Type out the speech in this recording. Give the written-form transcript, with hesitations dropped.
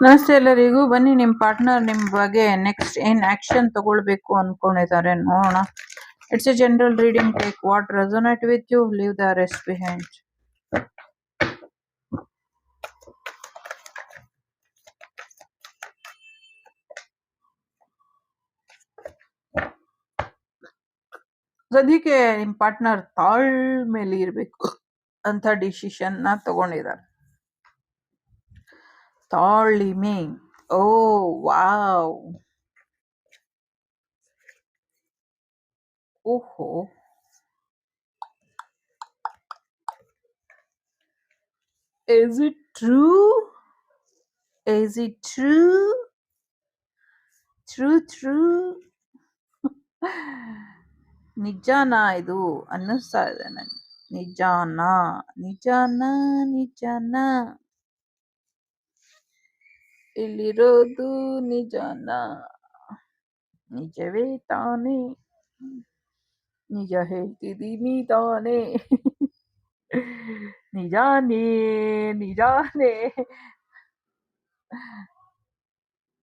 ನಮಸ್ತೆ ಎಲ್ಲರಿಗೂ. ಬನ್ನಿ, ನಿಮ್ಮ ಪಾರ್ಟ್ನರ್ ನಿಮ್ಮ ಬಗ್ಗೆ ನೆಕ್ಸ್ಟ್ ಏನು ಆಕ್ಷನ್ ತಗೊಳ್ಬೇಕು ಅನ್ಕೊಂಡಿದ್ದಾರೆ ನೋಡೋಣ. It's a general reading. Take what resonate with you, leave the rest behind. ಸದ್ಯಕ್ಕೆ ನಿಮ್ಮ ಪಾರ್ಟ್ನರ್ ತಾಳ್ಮೆಲಿ ಇರಬೇಕು ಅಂತ ಡಿಸಿಷನ್ ನ ತಗೊಂಡಿದ್ದಾರೆ. ತಾಳ್ಮೆ. ಓ ವಾವ್. ಓಹೋ. Is it true? Is it true? True. ನಿಜಾನಾ ಇದು ಅನ್ನಿಸ್ತಾ ಇದೆ ನನಗೆ. ನಿಜಾನಾ ಇಲ್ಲಿರೋದು ನಿಜಾನಾ? ನಿಜವೇ ತಾನೇ? ನಿಜ ಹೇಳ್ತಿದ್ದೀನಿ ತಾನೇ? ನಿಜಾನೇ